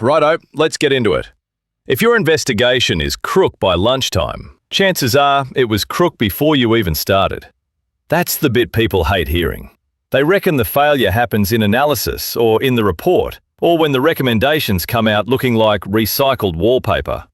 Righto, let's get into it. If your investigation is crook by lunchtime, chances are it was crook before you even started. That's the bit people hate hearing. They reckon the failure happens in analysis or in the report, or when the recommendations come out looking like recycled wallpaper.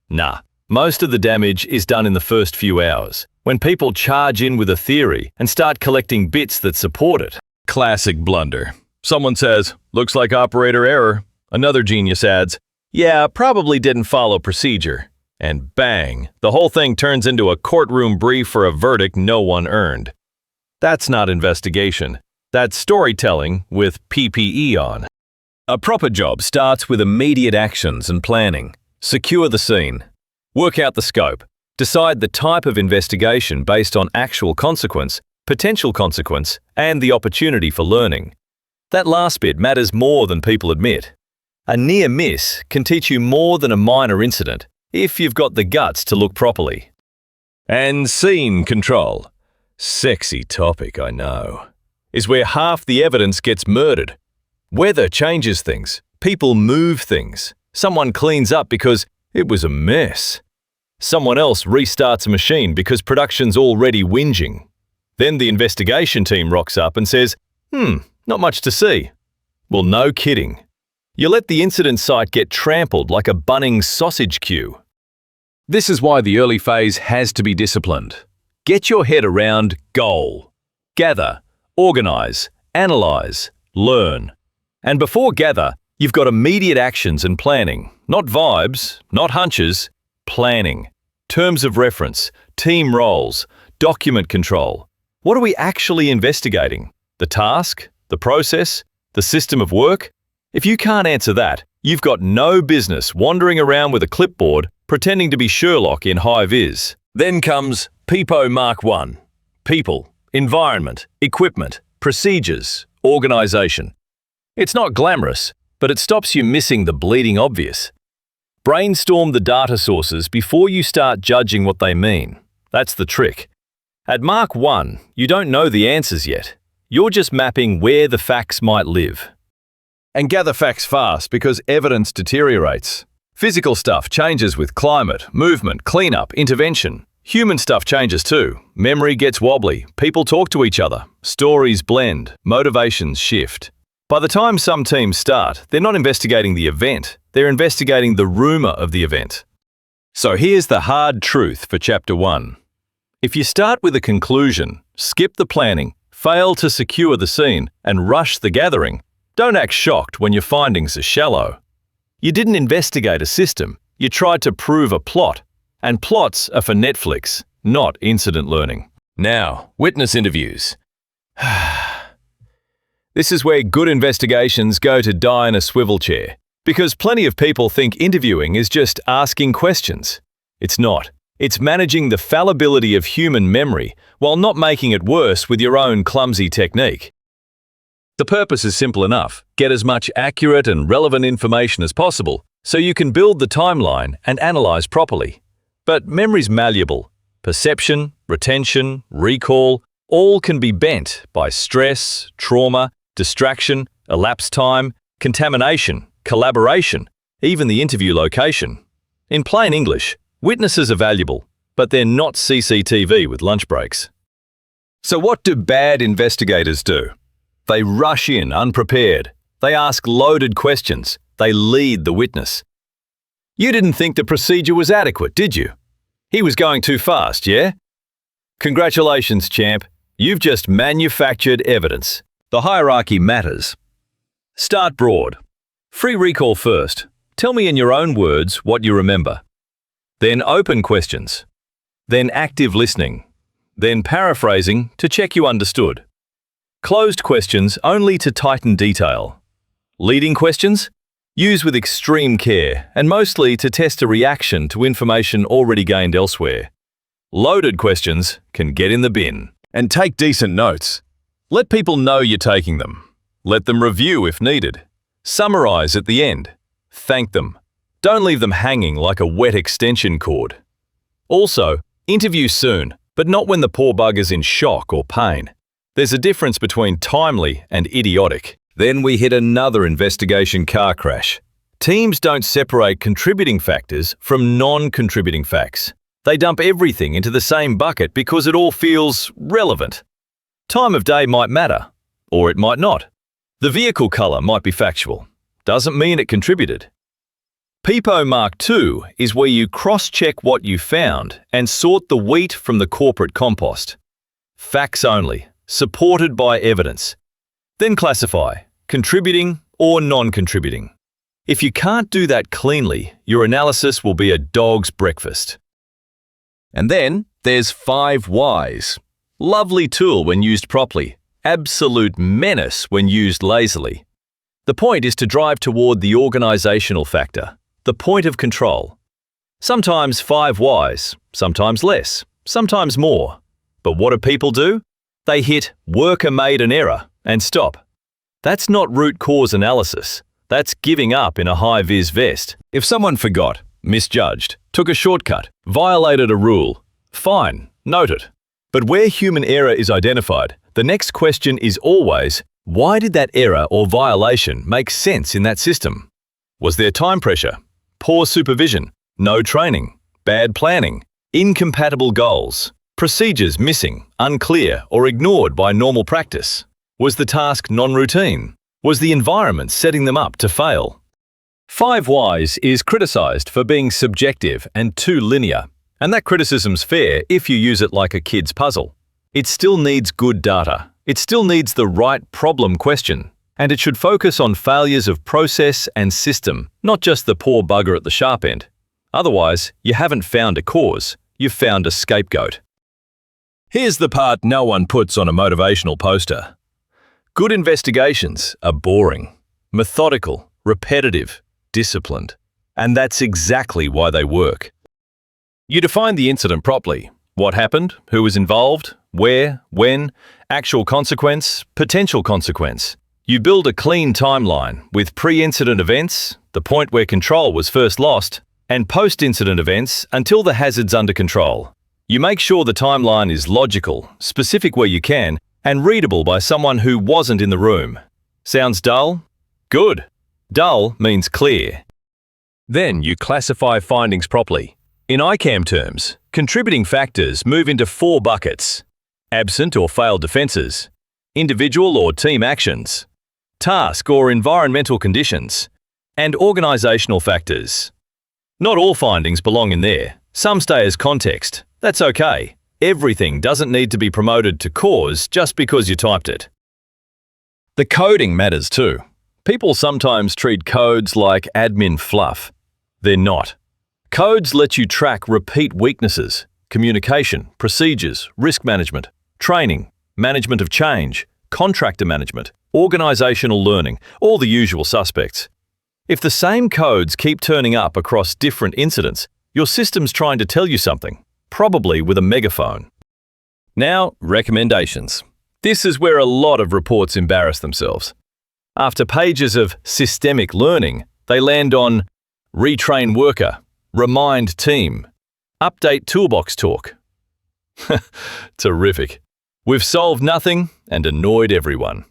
Nah, most of the damage is done in the first few hours, when people charge in with a theory and start collecting bits that support it. Classic blunder. Someone says, "Looks like operator error." Another genius adds, "Yeah, probably didn't follow procedure." And bang, the whole thing turns into a courtroom brief for a verdict no one earned. That's not investigation. That's storytelling with PPE on. A proper job starts with immediate actions and planning. Secure the scene. Work out the scope. Decide the type of investigation based on actual consequence, potential consequence, and the opportunity for learning. That last bit matters more than people admit. A near miss can teach you more than a minor incident if you've got the guts to look properly. And scene control. Sexy topic, I know. Is where half the evidence gets murdered. Weather changes things. People move things. Someone cleans up because it was a mess. Someone else restarts a machine because production's already whinging. Then the investigation team rocks up and says, not much to see. Well, no kidding. You let the incident site get trampled like a Bunnings sausage queue. This is why the early phase has to be disciplined. Get your head around goal. Gather, organize, analyze, learn. And before gather, you've got immediate actions and planning. Not vibes, not hunches, planning. Terms of reference, team roles, document control. What are we actually investigating? The task? The process? The system of work? If you can't answer that, you've got no business wandering around with a clipboard pretending to be Sherlock in high-vis. Then comes PIPO Mark 1. People, environment, equipment, procedures, organization. It's not glamorous, but it stops you missing the bleeding obvious. Brainstorm the data sources before you start judging what they mean. That's the trick. At Mark 1, you don't know the answers yet. You're just mapping where the facts might live. And gather facts fast because evidence deteriorates. Physical stuff changes with climate, movement, cleanup, intervention. Human stuff changes too. Memory gets wobbly, people talk to each other, stories blend, motivations shift. By the time some teams start, they're not investigating the event, they're investigating the rumor of the event. So here's the hard truth for Chapter 1. If you start with a conclusion, skip the planning, fail to secure the scene, and rush the gathering, don't act shocked when your findings are shallow. You didn't investigate a system, you tried to prove a plot. And plots are for Netflix, not incident learning. Now, witness interviews. This is where good investigations go to die in a swivel chair, because plenty of people think interviewing is just asking questions. It's not. It's managing the fallibility of human memory while not making it worse with your own clumsy technique. The purpose is simple enough. Get as much accurate and relevant information as possible so you can build the timeline and analyze properly. But memory's malleable. Perception, retention, recall, all can be bent by stress, trauma, distraction, elapsed time, contamination, collaboration, even the interview location. In plain English, witnesses are valuable, but they're not CCTV with lunch breaks. So what do bad investigators do? They rush in unprepared. They ask loaded questions. They lead the witness. You didn't think the procedure was adequate, did you? He was going too fast, yeah? Congratulations, champ. You've just manufactured evidence. The hierarchy matters. Start broad. Free recall first. Tell me in your own words what you remember. Then open questions. Then active listening. Then paraphrasing to check you understood. Closed questions only to tighten detail. Leading questions? Use with extreme care and mostly to test a reaction to information already gained elsewhere. Loaded questions can get in the bin. And take decent notes. Let people know you're taking them. Let them review if needed. Summarize at the end. Thank them. Don't leave them hanging like a wet extension cord. Also, interview soon, but not when the poor bugger's in shock or pain. There's a difference between timely and idiotic. Then we hit another investigation car crash. Teams don't separate contributing factors from non-contributing facts. They dump everything into the same bucket because it all feels relevant. Time of day might matter, or it might not. The vehicle color might be factual. Doesn't mean it contributed. PIPO Mark II is where you cross-check what you found and sort the wheat from the corporate compost. Facts only, supported by evidence. Then classify, contributing or non-contributing. If you can't do that cleanly, your analysis will be a dog's breakfast. And then there's 5 whys. Lovely tool when used properly, absolute menace when used lazily. The point is to drive toward the organizational factor, the point of control. Sometimes 5 whys, sometimes less, sometimes more. But what do people do? They hit "worker made an error" and stop. That's not root cause analysis. That's giving up in a high-vis vest. If someone forgot, misjudged, took a shortcut, violated a rule, fine, note it. But where human error is identified, the next question is always, why did that error or violation make sense in that system? Was there time pressure, poor supervision, no training, bad planning, incompatible goals, procedures missing, unclear, or ignored by normal practice? Was the task non-routine? Was the environment setting them up to fail? 5 whys is criticized for being subjective and too linear, and that criticism's fair if you use it like a kid's puzzle. It still needs good data. It still needs the right problem question, and it should focus on failures of process and system, not just the poor bugger at the sharp end. Otherwise, you haven't found a cause, you've found a scapegoat. Here's the part no one puts on a motivational poster. Good investigations are boring, methodical, repetitive, disciplined. And that's exactly why they work. You define the incident properly. What happened, who was involved, where, when, actual consequence, potential consequence. You build a clean timeline with pre-incident events, the point where control was first lost, and post-incident events until the hazard's under control. You make sure the timeline is logical, specific where you can, and readable by someone who wasn't in the room. Sounds dull? Good. Dull means clear. Then you classify findings properly. In ICAM terms, contributing factors move into 4 buckets: absent or failed defenses, individual or team actions, task or environmental conditions, and organizational factors. Not all findings belong in there. Some stay as context. That's okay. Everything doesn't need to be promoted to cause just because you typed it. The coding matters too. People sometimes treat codes like admin fluff. They're not. Codes let you track repeat weaknesses, communication, procedures, risk management, training, management of change, contractor management, organizational learning, all the usual suspects. If the same codes keep turning up across different incidents, your system's trying to tell you something, probably with a megaphone. Now, recommendations. This is where a lot of reports embarrass themselves. After pages of systemic learning, they land on retrain worker, remind team, update toolbox talk. Terrific. We've solved nothing and annoyed everyone.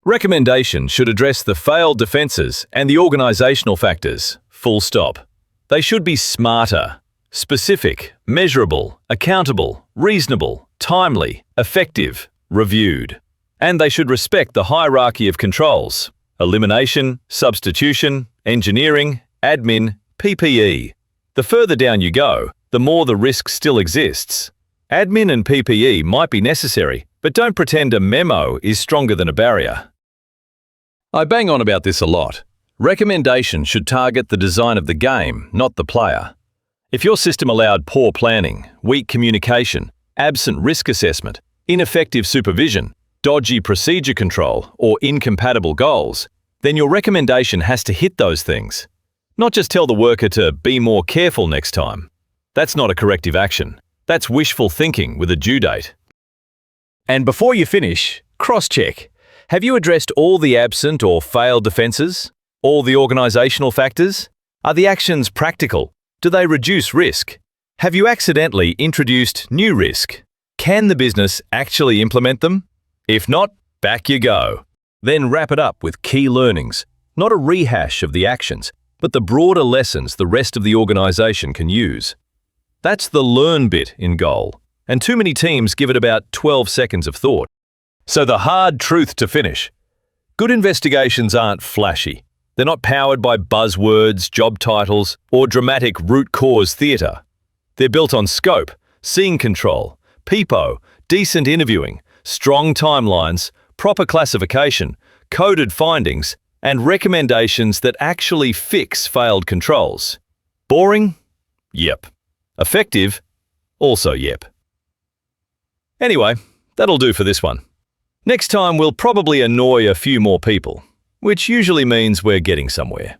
Recommendations should address the failed defenses and the organizational factors, full stop. They should be smarter, specific, measurable, accountable, reasonable, timely, effective, reviewed. And they should respect the hierarchy of controls: elimination, substitution, engineering, admin, PPE. The further down you go, the more the risk still exists. Admin and PPE might be necessary, but don't pretend a memo is stronger than a barrier. I bang on about this a lot. Recommendations should target the design of the game, not the player. If your system allowed poor planning, weak communication, absent risk assessment, ineffective supervision, dodgy procedure control, or incompatible goals, then your recommendation has to hit those things. Not just tell the worker to be more careful next time. That's not a corrective action. That's wishful thinking with a due date. And before you finish, cross-check. Have you addressed all the absent or failed defenses? All the organizational factors? Are the actions practical? Do they reduce risk? Have you accidentally introduced new risk? Can the business actually implement them? If not, back you go. Then wrap it up with key learnings, not a rehash of the actions, but the broader lessons the rest of the organization can use. That's the learn bit in goal, and too many teams give it about 12 seconds of thought. So the hard truth to finish. Good investigations aren't flashy. They're not powered by buzzwords, job titles, or dramatic root cause theatre. They're built on scope, scene control, PEPO, decent interviewing, strong timelines, proper classification, coded findings, and recommendations that actually fix failed controls. Boring? Yep. Effective? Also yep. Anyway, that'll do for this one. Next time we'll probably annoy a few more people, which usually means we're getting somewhere.